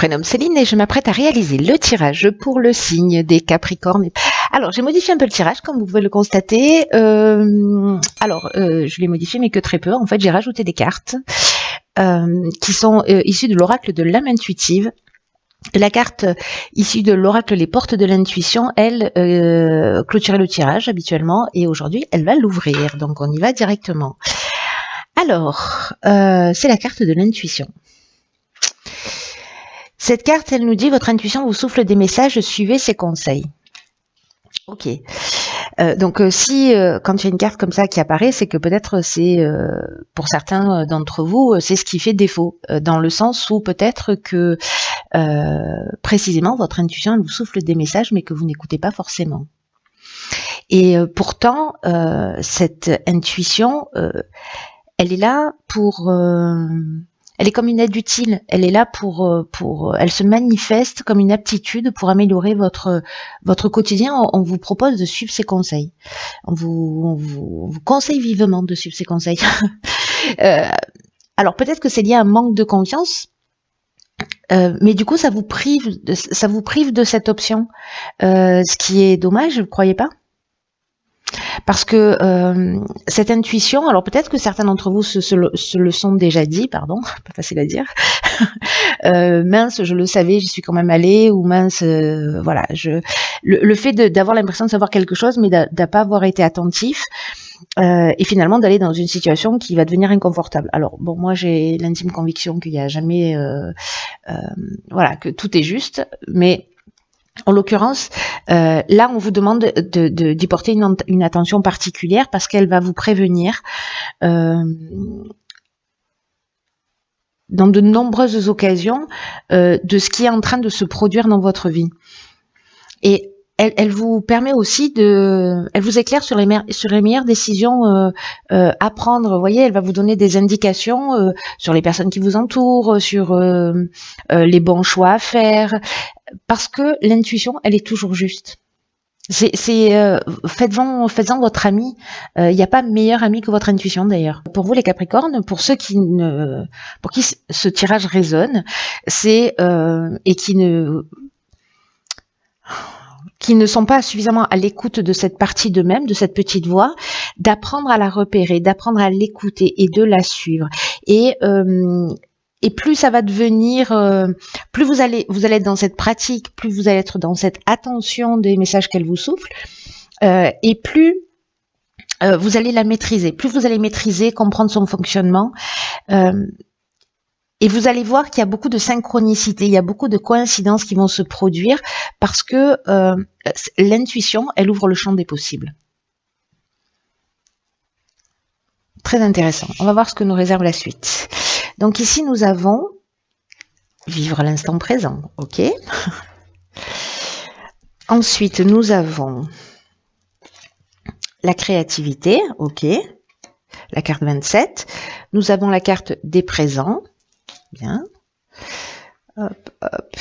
Prénomme Céline et je m'apprête à réaliser le tirage pour le signe des Capricornes. Alors, j'ai modifié un peu le tirage, comme vous pouvez le constater. Je l'ai modifié, mais que très peu. En fait, j'ai rajouté des cartes qui sont issues de l'oracle de l'âme intuitive. La carte issue de l'oracle Les Portes de l'Intuition, elle clôturait le tirage habituellement, et aujourd'hui, elle va l'ouvrir. Donc, on y va directement. Alors, c'est la carte de l'intuition. Cette carte, elle nous dit, votre intuition vous souffle des messages, suivez ses conseils. Ok. Si quand il y a une carte comme ça qui apparaît, c'est que peut-être c'est, pour certains d'entre vous, c'est ce qui fait défaut, dans le sens où peut-être que précisément votre intuition, elle vous souffle des messages, mais que vous n'écoutez pas forcément. Et pourtant, cette intuition, elle est là pour... elle est comme une aide utile, elle est là elle se manifeste comme une aptitude pour améliorer votre quotidien. On vous propose de suivre ses conseils. On vous conseille vivement de suivre ses conseils. Alors peut-être que c'est lié à un manque de confiance, mais du coup ça vous prive de cette option, ce qui est dommage, vous ne croyez pas ? Parce que cette intuition, alors peut-être que certains d'entre vous se le sont déjà dit, pardon, pas facile à dire. Mince, je le savais, j'y suis quand même allée, ou mince, voilà. Le fait d'avoir l'impression de savoir quelque chose, mais de pas avoir été attentif, et finalement d'aller dans une situation qui va devenir inconfortable. Alors bon, moi j'ai l'intime conviction qu'il n'y a jamais, voilà, que tout est juste, mais en l'occurrence, là, on vous demande d'y porter une attention particulière parce qu'elle va vous prévenir dans de nombreuses occasions de ce qui est en train de se produire dans votre vie. Et elle vous permet aussi elle vous éclaire sur les meilleures décisions à prendre. Vous voyez, elle va vous donner des indications sur les personnes qui vous entourent, sur les bons choix à faire. Parce que l'intuition, elle est toujours juste. Faites-en votre ami. Il n'y a pas meilleur ami que votre intuition d'ailleurs. Pour vous les Capricornes, pour ceux pour qui ce tirage résonne, c'est et qui ne sont pas suffisamment à l'écoute de cette partie d'eux-mêmes, de cette petite voix, d'apprendre à la repérer, d'apprendre à l'écouter et de la suivre. Et plus ça va devenir, plus vous allez être dans cette pratique, plus vous allez être dans cette attention des messages qu'elle vous souffle, et plus vous allez la maîtriser. Plus vous allez maîtriser, comprendre son fonctionnement, et vous allez voir qu'il y a beaucoup de synchronicité, il y a beaucoup de coïncidences qui vont se produire parce que l'intuition, elle ouvre le champ des possibles. Très intéressant. On va voir ce que nous réserve la suite. Donc ici, nous avons vivre l'instant présent, ok. Ensuite, nous avons la créativité, ok. La carte 27. Nous avons la carte des présents, bien. Hop, hop.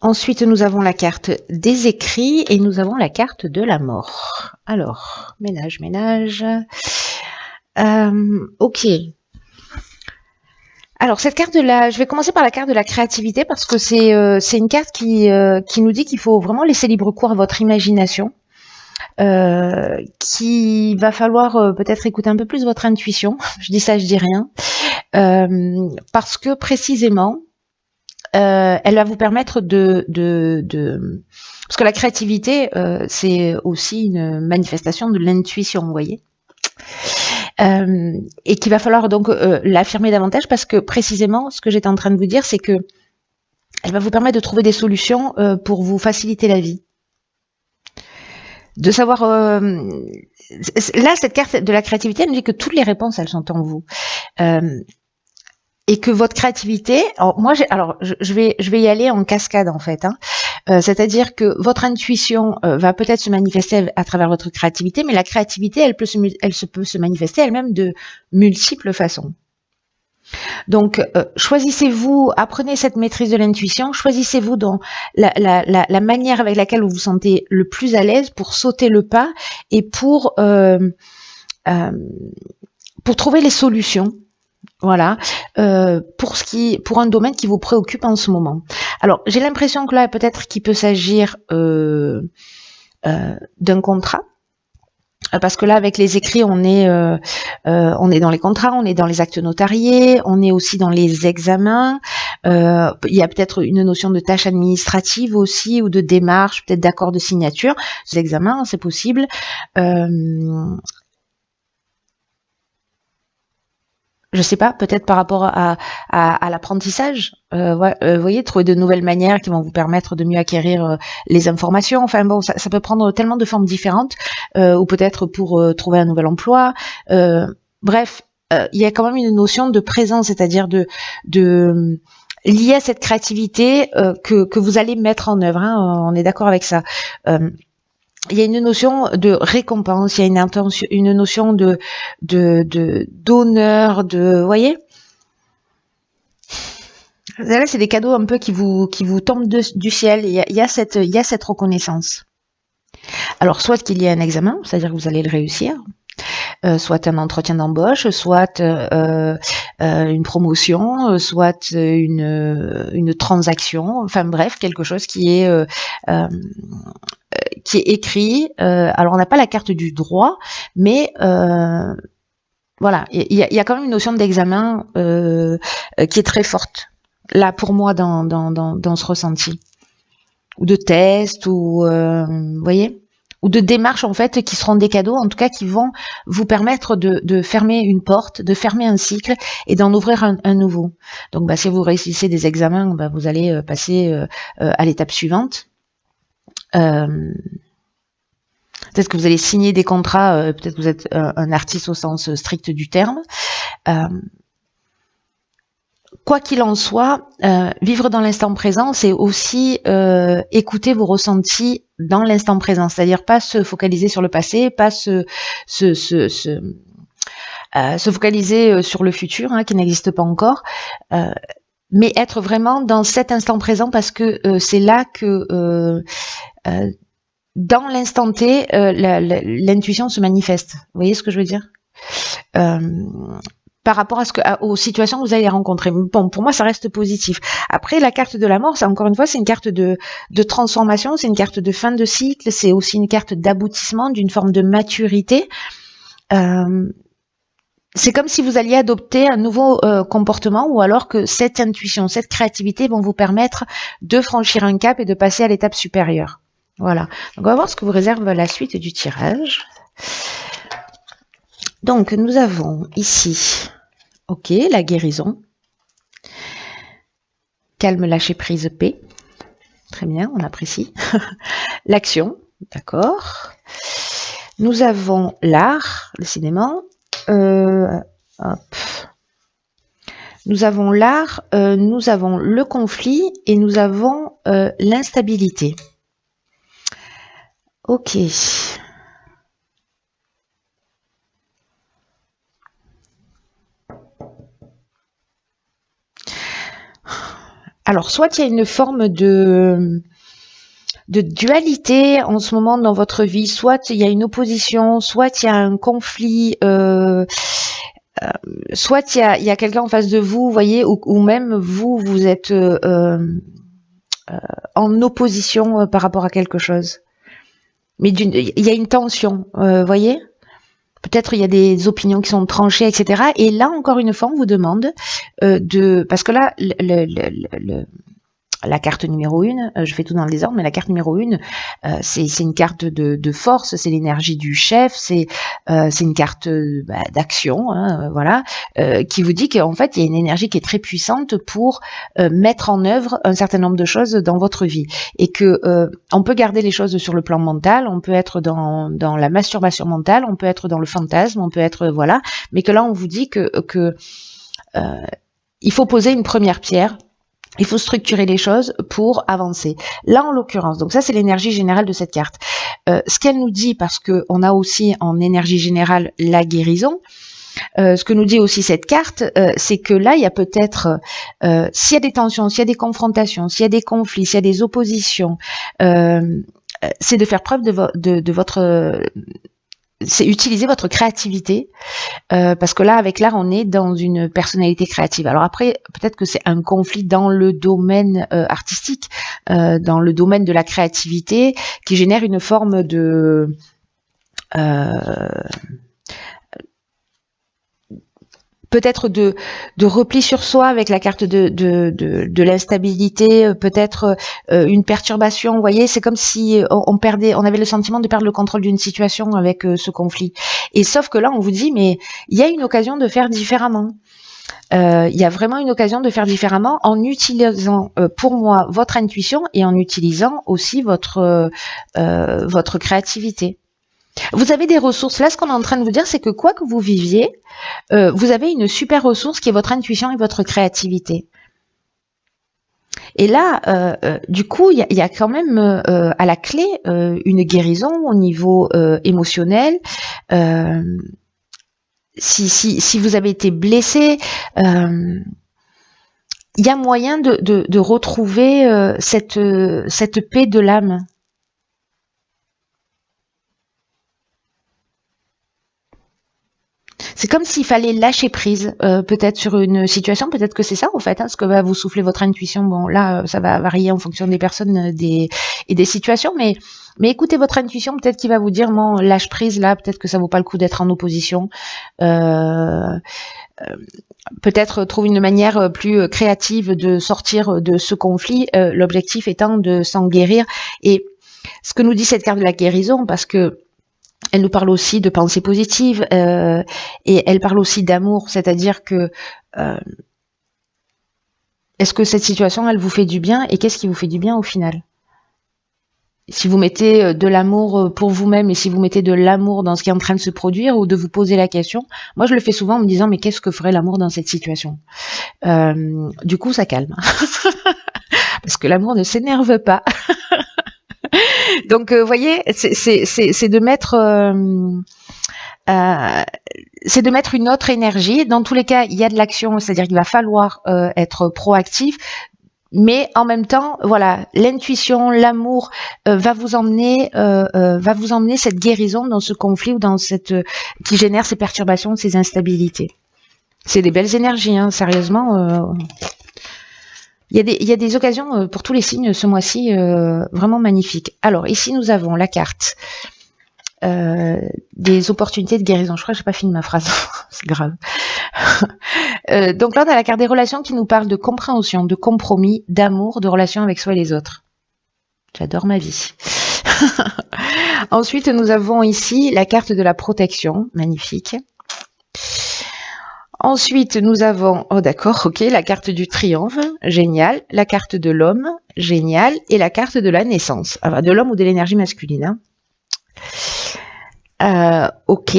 Ensuite, nous avons la carte des écrits et nous avons la carte de la mort. Alors, ménage. Ok. Alors cette carte je vais commencer par la carte de la créativité parce que c'est une carte qui nous dit qu'il faut vraiment laisser libre cours à votre imagination, qu'il va falloir peut-être écouter un peu plus votre intuition. Je dis ça, je dis rien, parce que précisément elle va vous permettre parce que la créativité c'est aussi une manifestation de l'intuition, vous voyez. Et qu'il va falloir donc l'affirmer davantage parce que précisément ce que j'étais en train de vous dire, c'est que elle va vous permettre de trouver des solutions pour vous faciliter la vie. De savoir là, cette carte de la créativité, elle nous dit que toutes les réponses, elles sont en vous. Et que votre créativité, je vais y aller en cascade en fait, hein. C'est-à-dire que votre intuition va peut-être se manifester à travers votre créativité, mais la créativité, elle peut se manifester elle-même de multiples façons. Donc, choisissez-vous, apprenez cette maîtrise de l'intuition, choisissez-vous dans la manière avec laquelle vous vous sentez le plus à l'aise pour sauter le pas et pour trouver les solutions Voilà, pour un domaine qui vous préoccupe en ce moment. Alors, j'ai l'impression que là, peut-être qu'il peut s'agir d'un contrat. Parce que là, avec les écrits, on est dans les contrats, on est dans les actes notariés, on est aussi dans les examens. Il y a peut-être une notion de tâche administrative aussi, ou de démarche, peut-être d'accord de signature. Les examens, c'est possible. Je sais pas, peut-être par rapport à l'apprentissage, vous voyez, trouver de nouvelles manières qui vont vous permettre de mieux acquérir les informations. Enfin bon, ça peut prendre tellement de formes différentes, ou peut-être pour trouver un nouvel emploi. Bref, il y a quand même une notion de présence, c'est-à-dire de liée à cette créativité que vous allez mettre en œuvre. Hein, on est d'accord avec ça. Il y a une notion de récompense, il y a une notion d'honneur, vous voyez. Là, c'est des cadeaux un peu qui vous tombent du ciel. Il y a cette reconnaissance. Alors, soit qu'il y ait un examen, c'est-à-dire que vous allez le réussir, soit un entretien d'embauche, soit une promotion, soit une transaction, enfin bref, quelque chose qui est écrit. Alors on n'a pas la carte du droit, mais voilà, il y a quand même une notion d'examen qui est très forte là pour moi dans ce ressenti, ou de test, ou vous voyez, ou de démarches en fait qui seront des cadeaux, en tout cas qui vont vous permettre de fermer une porte, de fermer un cycle et d'en ouvrir un nouveau. Donc si vous réussissez des examens, vous allez passer à l'étape suivante. Peut-être que vous allez signer des contrats, peut-être que vous êtes un artiste au sens strict du terme. Quoi qu'il en soit, vivre dans l'instant présent, c'est aussi écouter vos ressentis dans l'instant présent, c'est-à-dire pas se focaliser sur le passé, pas se focaliser sur le futur, qui n'existe pas encore, mais être vraiment dans cet instant présent, parce que c'est là que dans l'instant T, l'intuition se manifeste. Vous voyez ce que je veux dire ? Par rapport aux situations que vous allez rencontrer. Bon, pour moi, ça reste positif. Après, la carte de la mort, encore une fois, c'est une carte de transformation, c'est une carte de fin de cycle, c'est aussi une carte d'aboutissement, d'une forme de maturité. C'est comme si vous alliez adopter un nouveau comportement, ou alors que cette intuition, cette créativité vont vous permettre de franchir un cap et de passer à l'étape supérieure. Voilà. Donc, on va voir ce que vous réserve la suite du tirage. Donc, nous avons ici, ok, la guérison. Calme, lâcher prise, paix. Très bien, on apprécie. L'action, d'accord. Nous avons l'art, décidément. Hop. Nous avons l'art, nous avons le conflit et nous avons l'instabilité. Ok. Alors, soit il y a une forme de dualité en ce moment dans votre vie, soit il y a une opposition, soit il y a un conflit, soit il y a quelqu'un en face de vous, vous voyez, ou même vous êtes en opposition par rapport à quelque chose. Mais il y a une tension, voyez. Peut-être il y a des opinions qui sont tranchées, etc. Et là, encore une fois, on vous demande parce que là, la carte numéro 1, je fais tout dans le désordre, mais la carte numéro 1, c'est une carte de force, c'est l'énergie du chef, c'est une carte d'action, voilà, qui vous dit qu'en fait, il y a une énergie qui est très puissante pour mettre en œuvre un certain nombre de choses dans votre vie. Et que on peut garder les choses sur le plan mental, on peut être dans la masturbation mentale, on peut être dans le fantasme, on peut être, voilà, mais que là, on vous dit que il faut poser une première pierre. Il faut structurer les choses pour avancer. Là, en l'occurrence, donc ça, c'est l'énergie générale de cette carte. Ce qu'elle nous dit, parce qu'on a aussi en énergie générale la guérison, ce que nous dit aussi cette carte, c'est que là, il y a peut-être, s'il y a des tensions, s'il y a des confrontations, s'il y a des conflits, s'il y a des oppositions, c'est de faire preuve de votre c'est utiliser votre créativité, parce que là, avec l'art, on est dans une personnalité créative. Alors après, peut-être que c'est un conflit dans le domaine artistique, dans le domaine de la créativité, qui génère une forme de peut-être de repli sur soi avec la carte de l'instabilité, peut-être une perturbation. Vous voyez, c'est comme si on avait le sentiment de perdre le contrôle d'une situation avec ce conflit. Et sauf que là, on vous dit, mais il y a une occasion de faire différemment. Il y a vraiment une occasion de faire différemment en utilisant, pour moi, votre intuition et en utilisant aussi votre créativité. Vous avez des ressources. Là, ce qu'on est en train de vous dire, c'est que quoi que vous viviez, vous avez une super ressource qui est votre intuition et votre créativité. Et là, du coup, il y a quand même à la clé une guérison au niveau émotionnel. Si vous avez été blessé, il y a moyen de retrouver cette paix de l'âme. C'est comme s'il fallait lâcher prise, peut-être sur une situation, peut-être que c'est ça en fait, hein, ce que va vous souffler votre intuition. Bon, là, ça va varier en fonction des personnes et des situations, mais écoutez votre intuition, peut-être qu'il va vous dire, non, lâche prise là, peut-être que ça vaut pas le coup d'être en opposition. Peut-être trouve une manière plus créative de sortir de ce conflit, l'objectif étant de s'en guérir. Et ce que nous dit cette carte de la guérison, parce que elle nous parle aussi de pensée positive et elle parle aussi d'amour, c'est-à-dire que est-ce que cette situation, elle vous fait du bien et qu'est-ce qui vous fait du bien au final? Si vous mettez de l'amour pour vous-même et si vous mettez de l'amour dans ce qui est en train de se produire ou de vous poser la question, moi je le fais souvent en me disant mais qu'est-ce que ferait l'amour dans cette situation? Du coup ça calme. Parce que l'amour ne s'énerve pas. Donc, vous voyez, c'est de mettre, une autre énergie. Dans tous les cas, il y a de l'action, c'est-à-dire qu'il va falloir être proactif, mais en même temps, voilà, l'intuition, l'amour va vous emmener cette guérison dans ce conflit ou dans qui génère ces perturbations, ces instabilités. C'est des belles énergies, hein, sérieusement. Il y a des occasions pour tous les signes ce mois-ci vraiment magnifiques. Alors ici nous avons la carte des opportunités de guérison. Je crois que j'ai pas fini ma phrase, c'est grave. Donc là on a la carte des relations qui nous parle de compréhension, de compromis, d'amour, de relation avec soi et les autres. J'adore ma vie. Ensuite nous avons ici la carte de la protection, magnifique. Ensuite, nous avons, oh d'accord, ok, la carte du triomphe, génial, la carte de l'homme, génial, et la carte de la naissance, enfin, de l'homme ou de l'énergie masculine. Hein. Ok,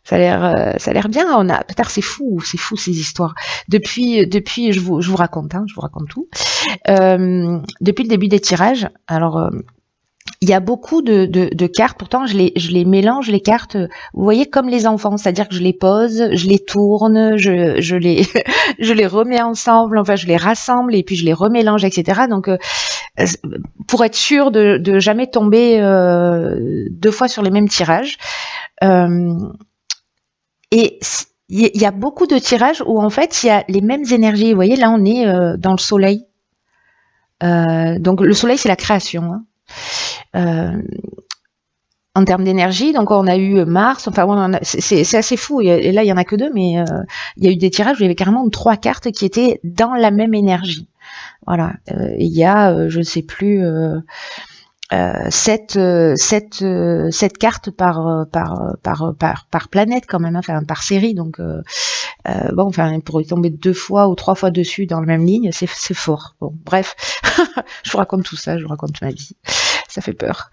ça a l'air bien. On a, peut-être c'est fou ces histoires. Depuis, je vous raconte, hein, je vous raconte tout. Depuis le début des tirages, alors. Il y a beaucoup de cartes, pourtant je les mélange les cartes, vous voyez, comme les enfants, c'est-à-dire que je les pose, je les tourne, je les remets ensemble, enfin je les rassemble et puis je les remélange, etc. Donc pour être sûr de jamais tomber deux fois sur les mêmes tirages. Et il y a beaucoup de tirages où en fait il y a les mêmes énergies. Vous voyez, là on est dans le soleil. Donc le soleil c'est la création, hein. En termes d'énergie, donc on a eu Mars, enfin c'est assez fou, et là il y en a que deux, mais il y a eu des tirages où il y avait carrément 3 cartes qui étaient dans la même énergie. Voilà, il y a, je ne sais plus, 7 cartes par planète quand même, enfin par série, donc bon, enfin pour y tomber 2 fois ou 3 fois dessus dans la même ligne, c'est fort. Bon, bref, je vous raconte tout ça, je vous raconte ma vie. Ça fait peur.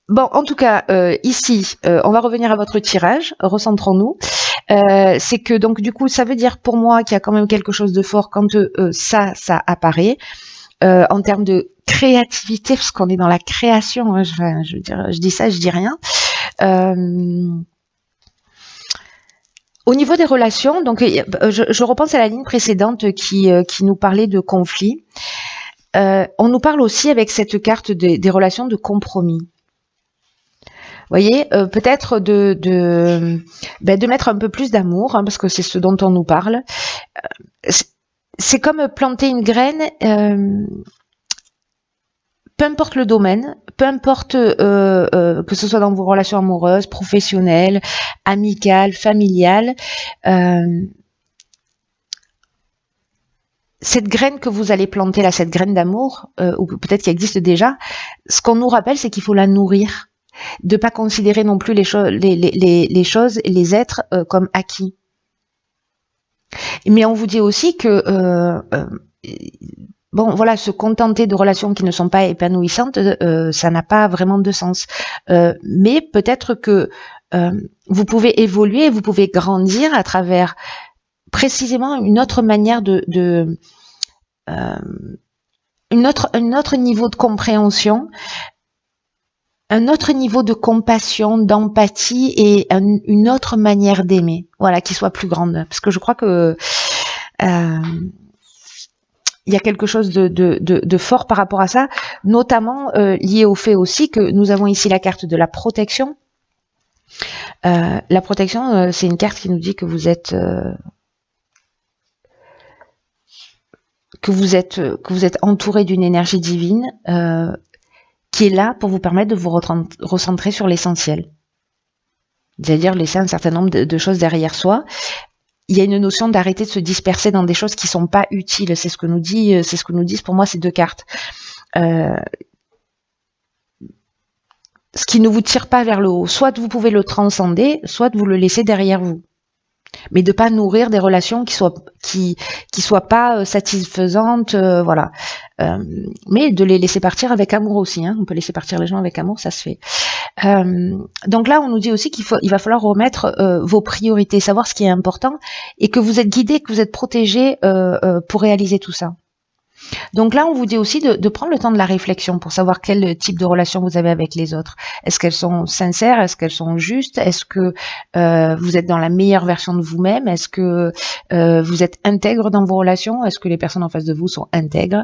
Bon, en tout cas, ici, on va revenir à votre tirage. Recentrons-nous. C'est que donc du coup, ça veut dire pour moi qu'il y a quand même quelque chose de fort quand ça apparaît. En termes de créativité, parce qu'on est dans la création. Hein, je dis ça, je dis rien. Au niveau des relations, donc je repense à la ligne précédente qui nous parlait de conflit. On nous parle aussi avec cette carte des relations de compromis. voyez, peut-être de mettre un peu plus d'amour, hein, parce que c'est ce dont on nous parle. C'est comme planter une graine, peu importe le domaine, peu importe que ce soit dans vos relations amoureuses, professionnelles, amicales, familiales, cette graine que vous allez planter là, cette graine d'amour, ou peut-être qui existe déjà, ce qu'on nous rappelle, c'est qu'il faut la nourrir, de pas considérer non plus les choses et les êtres comme acquis. Mais on vous dit aussi que bon, voilà, se contenter de relations qui ne sont pas épanouissantes, ça n'a pas vraiment de sens. Mais peut-être que vous pouvez évoluer, vous pouvez grandir à travers précisément une autre manière un autre niveau de compréhension, un autre niveau de compassion, d'empathie et une autre manière d'aimer, voilà, qui soit plus grande. Parce que je crois que il y a quelque chose de fort par rapport à ça, notamment lié au fait aussi que nous avons ici la carte de la protection. La protection, c'est une carte qui nous dit que vous êtes entouré d'une énergie divine qui est là pour vous permettre de vous recentrer sur l'essentiel. C'est-à-dire laisser un certain nombre de choses derrière soi. Il y a une notion d'arrêter de se disperser dans des choses qui sont pas utiles. C'est ce que nous disent pour moi ces deux cartes. Ce qui ne vous tire pas vers le haut. Soit vous pouvez le transcender, soit vous le laissez derrière vous. Mais de pas nourrir des relations qui soient pas satisfaisantes, voilà. Mais de les laisser partir avec amour aussi, hein. On peut laisser partir les gens avec amour, ça se fait. Donc là, on nous dit aussi il va falloir remettre vos priorités, savoir ce qui est important, et que vous êtes guidé, que vous êtes protégé pour réaliser tout ça. Donc là, on vous dit aussi de prendre le temps de la réflexion pour savoir quel type de relation vous avez avec les autres. Est-ce qu'elles sont sincères? Est-ce qu'elles sont justes? Est-ce que vous êtes dans la meilleure version de vous-même? Est-ce que vous êtes intègre dans vos relations? Est-ce que les personnes en face de vous sont intègres?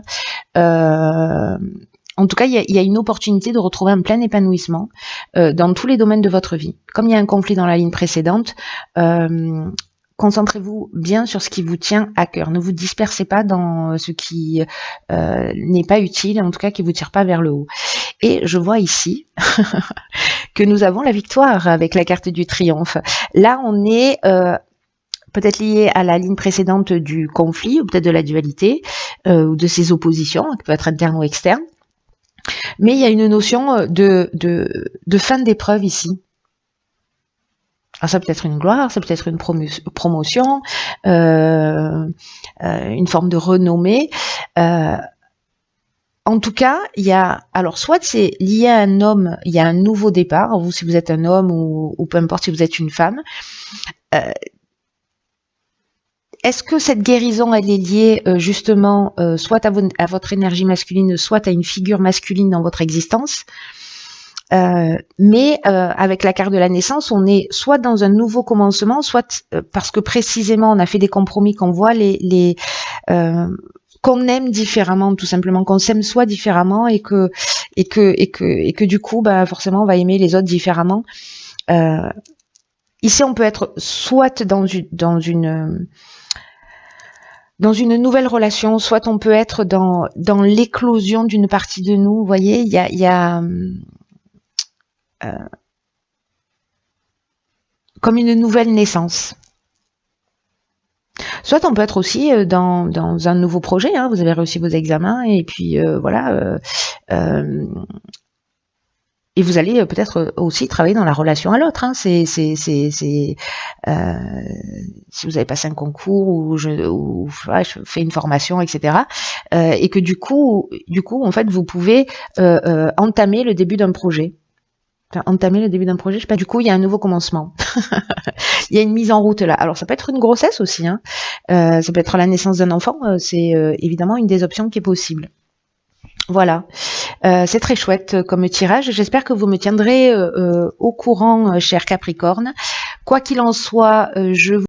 En tout cas, il y a une opportunité de retrouver un plein épanouissement dans tous les domaines de votre vie. Comme il y a un conflit dans la ligne précédente, concentrez-vous bien sur ce qui vous tient à cœur. Ne vous dispersez pas dans ce qui n'est pas utile, en tout cas qui vous tire pas vers le haut. Et je vois ici que nous avons la victoire avec la carte du triomphe. Là, on est peut-être lié à la ligne précédente du conflit, ou peut-être de la dualité, ou de ces oppositions, qui peuvent être internes ou externes. Mais il y a une notion de fin d'épreuve ici. Alors ça peut être une gloire, ça peut être une promotion, une forme de renommée. En tout cas, il y a, alors soit c'est lié à un homme, il y a un nouveau départ, vous si vous êtes un homme ou peu importe si vous êtes une femme. Est-ce que cette guérison, elle est liée justement soit à votre énergie masculine, soit à une figure masculine dans votre existence? Mais avec la carte de la naissance, on est soit dans un nouveau commencement, soit parce que précisément on a fait des compromis, qu'on voit qu'on aime différemment, tout simplement, qu'on s'aime soi différemment et que du coup, bah forcément, on va aimer les autres différemment. Ici, on peut être soit dans une nouvelle relation, soit on peut être dans l'éclosion d'une partie de nous. Vous voyez, il y a comme une nouvelle naissance. Soit on peut être aussi dans un nouveau projet, hein, vous avez réussi vos examens et puis voilà, et vous allez peut-être aussi travailler dans la relation à l'autre. Hein. Si vous avez passé un concours ou voilà, je fais une formation, etc. Et que du coup, en fait, vous pouvez entamer le début d'un projet. Je sais pas, du coup, il y a un nouveau commencement. Il y a une mise en route là. Alors, ça peut être une grossesse aussi, hein. Ça peut être la naissance d'un enfant. C'est évidemment une des options qui est possible. Voilà. C'est très chouette comme tirage. J'espère que vous me tiendrez au courant, cher Capricorne. Quoi qu'il en soit, je vous